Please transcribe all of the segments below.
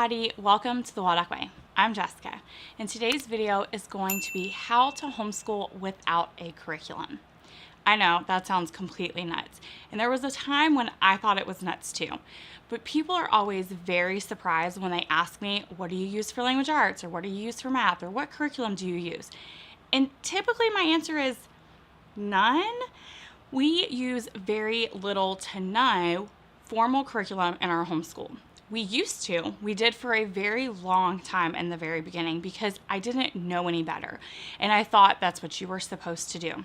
everybody, welcome to the Waldock Way. I'm Jessica, and today's video is going to be how to homeschool without a curriculum. I know, that sounds completely nuts, and there was a time when I thought it was nuts too, but people are always very surprised when they ask me, what do you use for language arts, or what do you use for math, or what curriculum do you use? And typically my answer is none. We use very little to no formal curriculum in our homeschool. We used to. We did for a very long time in the very beginning because I didn't know any better. And I thought that's what you were supposed to do.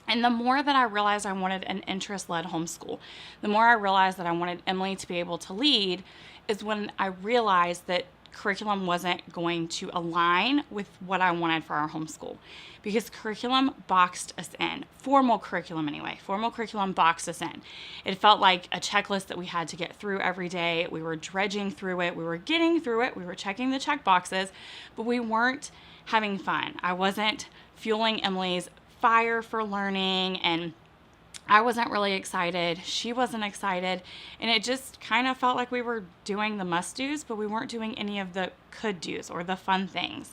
And the more that I realized I wanted an interest-led homeschool, the more I realized that I wanted Emily to be able to lead, is when I realized that curriculum wasn't going to align with what I wanted for our homeschool, because curriculum boxed us in. Formal curriculum anyway. Formal curriculum boxed us in. It felt like a checklist that we had to get through every day. We were dredging through it. We were getting through it. We were checking the check boxes, but we weren't having fun. I wasn't fueling Emily's fire for learning, and I wasn't really excited. She wasn't excited. And it just kind of felt like we were doing the must-dos, but we weren't doing any of the could-dos or the fun things.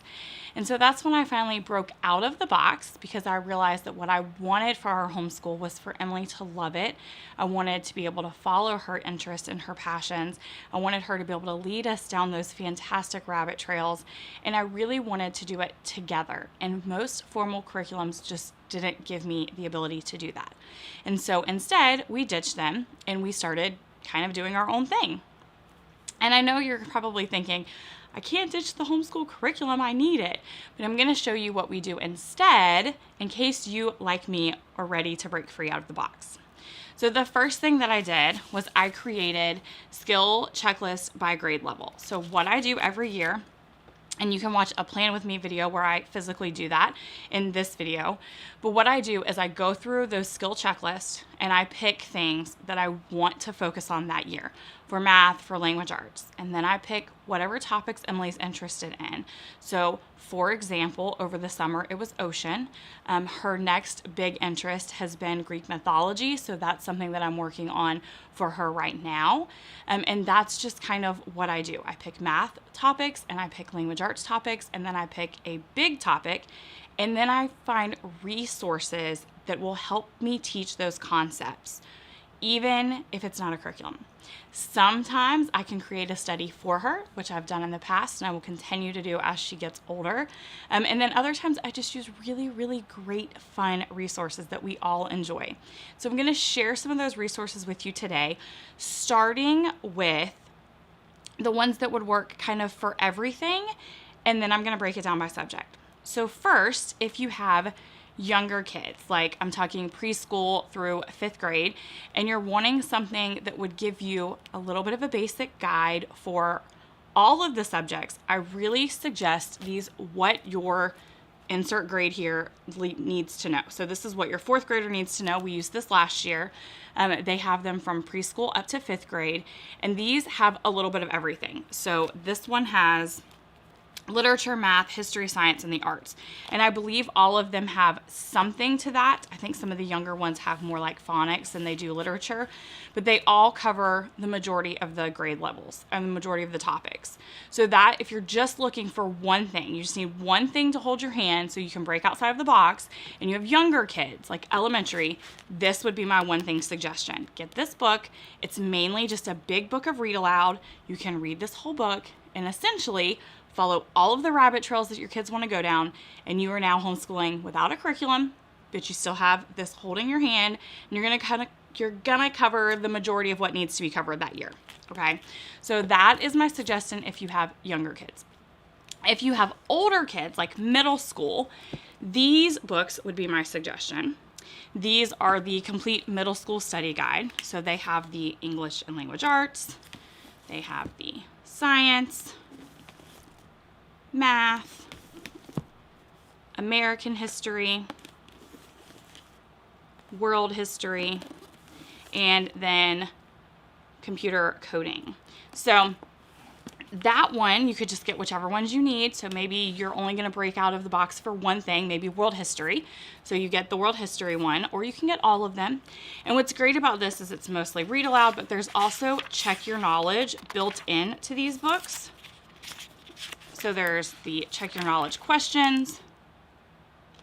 And so that's when I finally broke out of the box, because I realized that what I wanted for our homeschool was for Emily to love it. I wanted to be able to follow her interests and her passions. I wanted her to be able to lead us down those fantastic rabbit trails. And I really wanted to do it together. And most formal curriculums just didn't give me the ability to do that. And so instead, we ditched them and we started kind of doing our own thing. And I know you're probably thinking, I can't ditch the homeschool curriculum, I need it. But I'm gonna show you what we do instead, in case you, like me, are ready to break free out of the box. So the first thing that I did was I created skill checklists by grade level. So what I do every year, and you can watch a Plan With Me video where I physically do that in this video. But what I do is I go through those skill checklists and I pick things that I want to focus on that year for math, for language arts. And then I pick whatever topics Emily's interested in. So for example, over the summer, it was ocean. Her next big interest has been Greek mythology. So that's something that I'm working on for her right now. And that's just kind of what I do. I pick math topics and I pick language arts topics, and then I pick a big topic, and then I find resources that will help me teach those concepts, even if it's not a curriculum. Sometimes I can create a study for her, which I've done in the past and I will continue to do as she gets older. And then other times I just use really, really great, fun resources that we all enjoy. So I'm going to share some of those resources with you today, starting with the ones that would work kind of for everything, and then I'm going to break it down by subject. So first, if you have younger kids, like I'm talking preschool through 5th grade, and you're wanting something that would give you a little bit of a basic guide for all of the subjects, I really suggest these what your insert grade here needs to know. So this is what your 4th grader needs to know. We used this last year. They have them from preschool up to 5th grade, and these have a little bit of everything. So this one has literature, math, history, science, and the arts. And I believe all of them have something to that. I think some of the younger ones have more like phonics than they do literature, but they all cover the majority of the grade levels and the majority of the topics. So that if you're just looking for one thing, you just need one thing to hold your hand so you can break outside of the box, and you have younger kids, like elementary, this would be my one thing suggestion. Get this book. It's mainly just a big book of read aloud. You can read this whole book and essentially follow all of the rabbit trails that your kids want to go down, and you are now homeschooling without a curriculum, but you still have this holding your hand, and you're gonna cover the majority of what needs to be covered that year. Okay, so that is my suggestion if you have younger kids. If you have older kids, like middle school, these books would be my suggestion. These are the complete middle school study guide. So they have the English and language arts, they have the science, math, American history, world history, and then computer coding. So that one, you could just get whichever ones you need. So maybe you're only going to break out of the box for one thing, maybe world history. So you get the world history one, or you can get all of them. And what's great about this is it's mostly read aloud, but there's also check your knowledge built into these books. So there's the check your knowledge questions.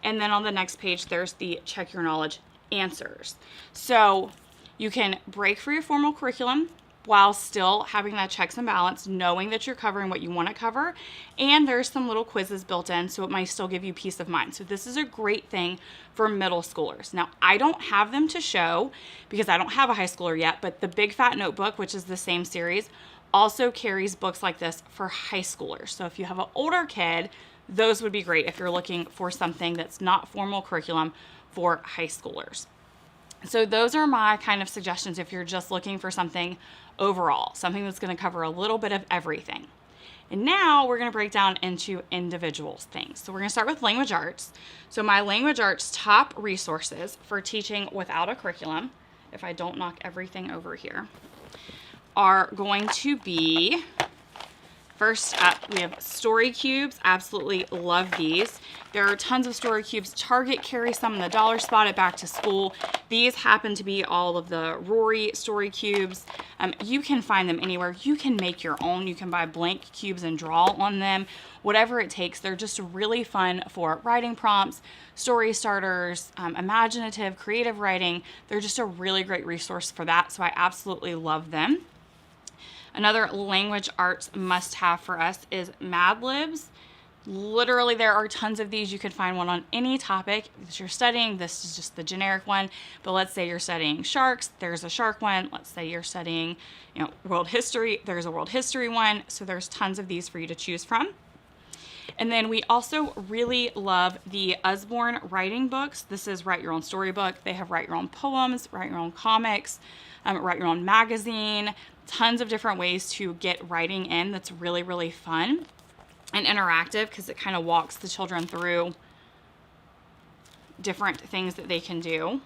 And then on the next page, there's the check your knowledge answers. So you can break for your formal curriculum while still having that checks and balance, knowing that you're covering what you want to cover. And there's some little quizzes built in, so it might still give you peace of mind. So this is a great thing for middle schoolers. Now, I don't have them to show because I don't have a high schooler yet, but the Big Fat Notebook, which is the same series, also carries books like this for high schoolers. So if you have an older kid, those would be great if you're looking for something that's not formal curriculum for high schoolers. So those are my kind of suggestions if you're just looking for something overall, something that's going to cover a little bit of everything. And now we're going to break down into individual things. So we're going to start with language arts. So my language arts top resources for teaching without a curriculum, if I don't knock everything over here, are going to be, first up, we have story cubes. Absolutely love these. There are tons of story cubes. Target carries some in the dollar spot at back to school. These happen to be all of the Rory story cubes. You can find them anywhere. You can make your own. You can buy blank cubes and draw on them. Whatever it takes. They're just really fun for writing prompts, story starters, imaginative, creative writing. They're just a really great resource for that. So I absolutely love them. Another language arts must-have for us is Mad Libs. Literally, there are tons of these. You can find one on any topic that you're studying. This is just the generic one. But let's say you're studying sharks. There's a shark one. Let's say you're studying, world history. There's a world history one. So there's tons of these for you to choose from. And then we also really love the Usborne writing books. This is Write Your Own Storybook. They have Write Your Own Poems, Write Your Own Comics, Write Your Own Magazine. Tons of different ways to get writing in that's really, really fun and interactive because it kind of walks the children through different things that they can do.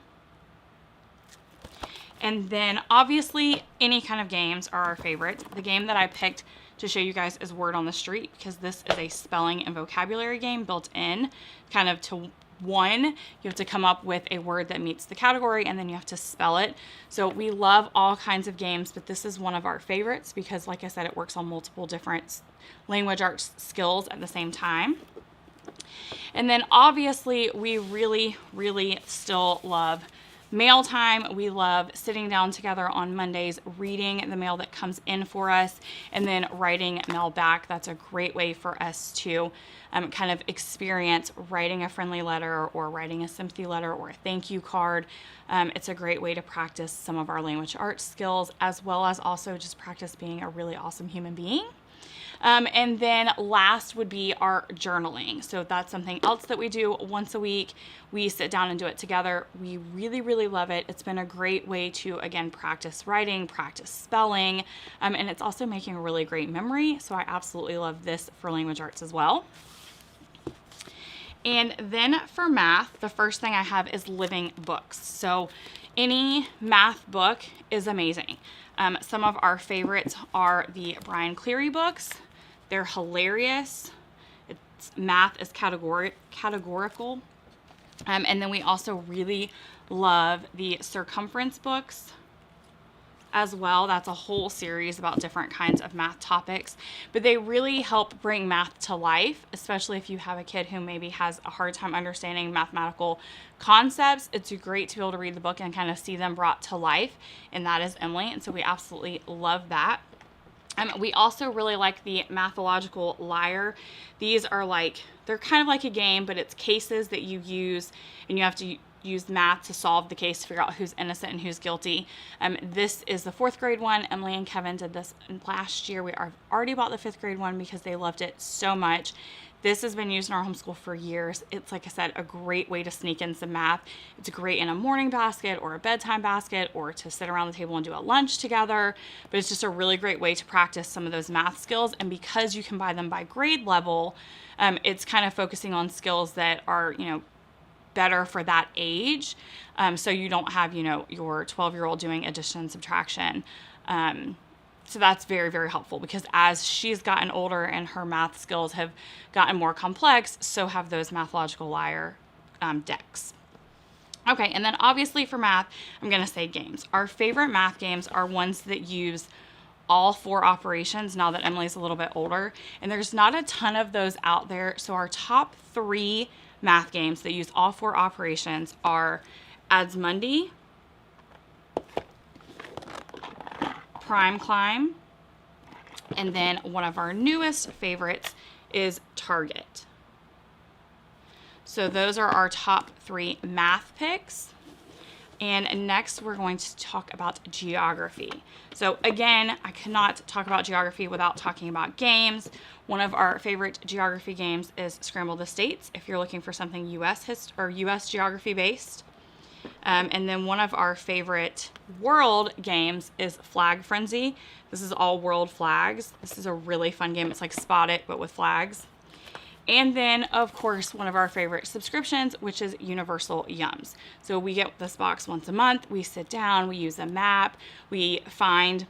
And then obviously any kind of games are our favorite. The game that I picked to show you guys is Word on the Street because this is a spelling and vocabulary game built in kind of to one. You have to come up with a word that meets the category and then you have to spell it. So we love all kinds of games, but this is one of our favorites because like I said, it works on multiple different language arts skills at the same time. And then obviously we really, really still love mail time. We love sitting down together on Mondays, reading the mail that comes in for us, and then writing mail back. That's a great way for us to kind of experience writing a friendly letter or writing a sympathy letter or a thank you card. It's a great way to practice some of our language arts skills as well as also just practice being a really awesome human being. And then last would be our journaling. So that's something else that we do once a week. We sit down and do it together. We really, really love it. It's been a great way to, again, practice writing, practice spelling, and it's also making a really great memory. So I absolutely love this for language arts as well. And then for math, the first thing I have is living books. So any math book is amazing. Some of our favorites are the Brian Cleary books. They're hilarious. Math is categorical. And then we also really love the circumference books as well. That's a whole series about different kinds of math topics, but they really help bring math to life, especially if you have a kid who maybe has a hard time understanding mathematical concepts. It's great to be able to read the book and kind of see them brought to life, and that is Emily, and so we absolutely love that. We also really like the Mathological Liar. These are they're kind of like a game, but it's cases that you use, and you have to use math to solve the case to figure out who's innocent and who's guilty. This is the 4th grade one. Emily and Kevin did this last year. We already bought the 5th grade one because they loved it so much. This has been used in our homeschool for years. It's, like I said, a great way to sneak in some math. It's great in a morning basket or a bedtime basket or to sit around the table and do a lunch together. But it's just a really great way to practice some of those math skills. And because you can buy them by grade level, it's kind of focusing on skills that are, better for that age. So you don't have, your 12-year-old doing addition and subtraction. So that's very, very helpful because as she's gotten older and her math skills have gotten more complex, so have those Mathological Liar decks. Okay, and then obviously for math, I'm going to say games. Our favorite math games are ones that use all four operations now that Emily's a little bit older, and there's not a ton of those out there. So our top 3 math games that use all four operations are Adds Mundi, Prime Climb, and then one of our newest favorites is Target. So those are our top 3 math picks. And next we're going to talk about geography. So again, I cannot talk about geography without talking about games. One of our favorite geography games is Scramble the States, if you're looking for something US geography based. And then one of our favorite world games is Flag Frenzy. This is all world flags. This is a really fun game. It's like Spot It, but with flags. And then, of course, one of our favorite subscriptions, which is Universal Yums. So we get this box once a month. We sit down, we use a map, we find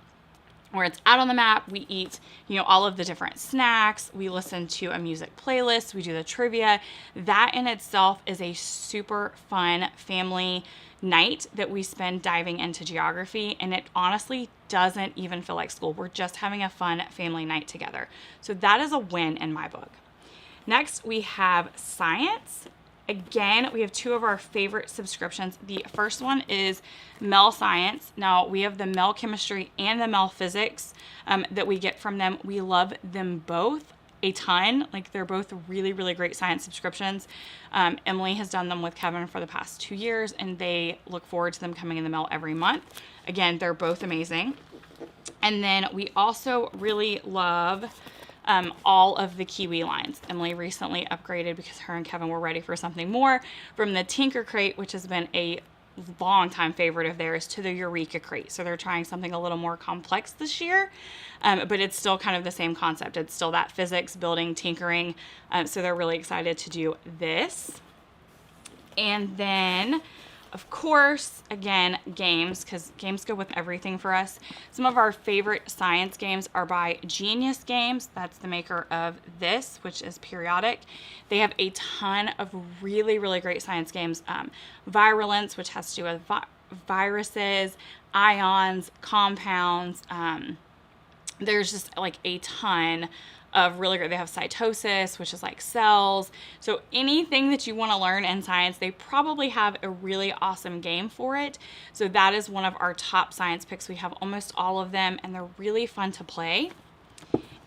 where it's out on the map. We eat, all of the different snacks. We listen to a music playlist. We do the trivia. That in itself is a super fun family night that we spend diving into geography. And it honestly doesn't even feel like school. We're just having a fun family night together. So that is a win in my book. Next, we have science. Again, we have 2 of our favorite subscriptions. The first one is Mel Science. Now, we have the Mel Chemistry and the Mel Physics that we get from them. We love them both a ton. Like, they're both really, really great science subscriptions. Emily has done them with Kevin for the past 2 years, and they look forward to them coming in the mail every month. Again, they're both amazing. And then we also really love all of the Kiwi lines. Emily recently upgraded because her and Kevin were ready for something more from the Tinker Crate, which has been a long time favorite of theirs, to the Eureka Crate. So they're trying something a little more complex this year, but it's still kind of the same concept. It's still that physics, building, tinkering. So they're really excited to do this. And then, of course, again, games, because games go with everything for us. Some of our favorite science games are by Genius Games. That's the maker of this, which is periodic. They have a ton of really, really great science games. Virulence, which has to do with viruses, ions, compounds. There's just like a ton of really great. They have cytosis, which is like cells. So anything that you want to learn in science, they probably have a really awesome game for it. So that is one of our top science picks. We have almost all of them, and they're really fun to play.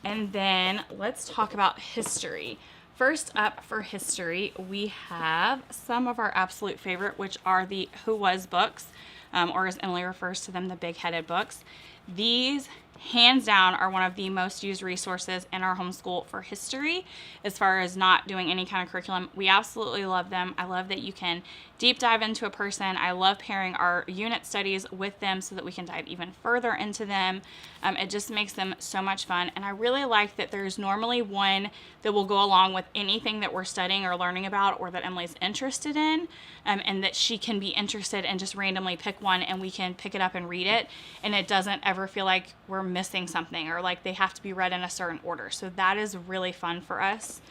And then let's talk about history. First up for history, we have some of our absolute favorite, which are the Who Was books, or as Emily refers to them, the big-headed books. These hands down are one of the most used resources in our homeschool for history as far as not doing any kind of curriculum. We absolutely love them. I love that you can deep dive into a person. I love pairing our unit studies with them so that we can dive even further into them. It just makes them so much fun. And I really like that there's normally one that will go along with anything that we're studying or learning about or that Emily's interested in, and that she can be interested and just randomly pick one and we can pick it up and read it. And it doesn't ever feel like we're missing something or like they have to be read in a certain order. So that is really fun for us.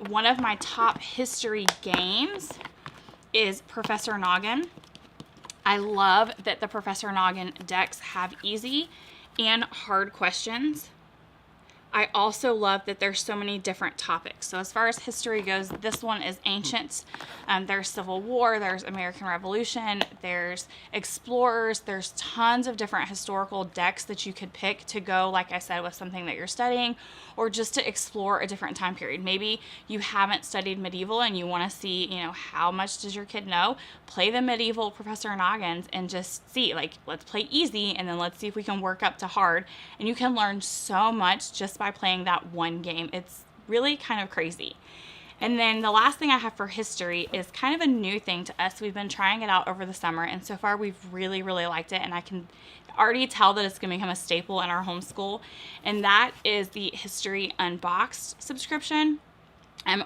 One of my top history games is Professor Noggin. I love that the Professor Noggin decks have easy and hard questions. I also love that there's so many different topics. So as far as history goes, this one is ancient. There's Civil War, there's American Revolution, there's explorers, there's tons of different historical decks that you could pick to go, like I said, with something that you're studying, or just to explore a different time period. Maybe you haven't studied medieval and you want to see, how much does your kid know? Play the medieval Professor Noggins and just see, let's play easy and then let's see if we can work up to hard. And you can learn so much just by playing that one game. It's really kind of crazy. And then the last thing I have for history is kind of a new thing to us. We've been trying it out over the summer, and so far we've really, really liked it, and I can already tell that it's going to become a staple in our homeschool, and that is the History Unboxed subscription.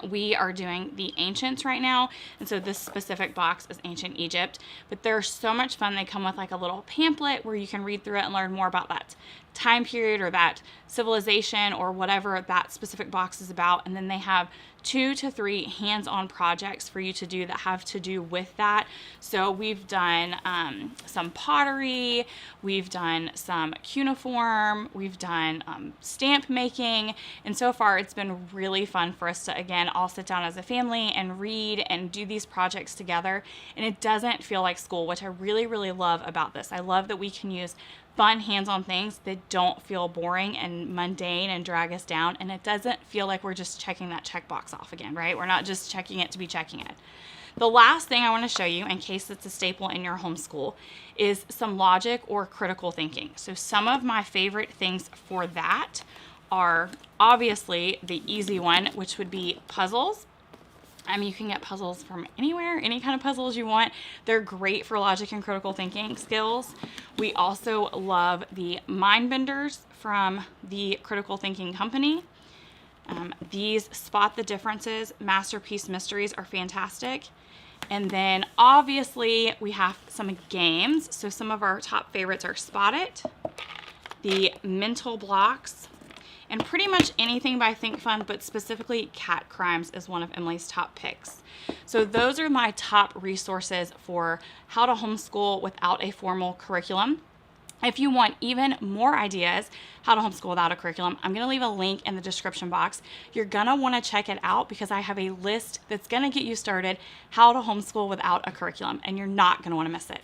We are doing the ancients right now, and so this specific box is ancient Egypt, but they're so much fun. They come with like a little pamphlet where you can read through it and learn more about that time period or that civilization or whatever that specific box is about. And then they have 2 to 3 hands-on projects for you to do that have to do with that. So we've done some pottery, we've done some cuneiform, we've done stamp making, and so far it's been really fun for us to, again, all sit down as a family and read and do these projects together. And it doesn't feel like school, which I really, really love about this. I love that we can use fun hands-on things that don't feel boring and mundane and drag us down, and it doesn't feel like we're just checking that checkbox off again, right? We're not just checking it to be checking it. The last thing I want to show you, in case it's a staple in your homeschool, is some logic or critical thinking. So some of my favorite things for that are obviously the easy one, which would be puzzles. You can get puzzles from anywhere, any kind of puzzles you want. They're great for logic and critical thinking skills. We also love the mind benders from the critical thinking company. These spot the differences masterpiece mysteries are fantastic. And then obviously we have some games. So some of our top favorites are Spot It, the mental blocks, and pretty much anything by Think Fun, but specifically Cat Crimes is one of Emily's top picks. So those are my top resources for how to homeschool without a formal curriculum. If you want even more ideas how to homeschool without a curriculum, I'm gonna leave a link in the description box. You're gonna wanna check it out because I have a list that's gonna get you started how to homeschool without a curriculum, and you're not gonna wanna miss it.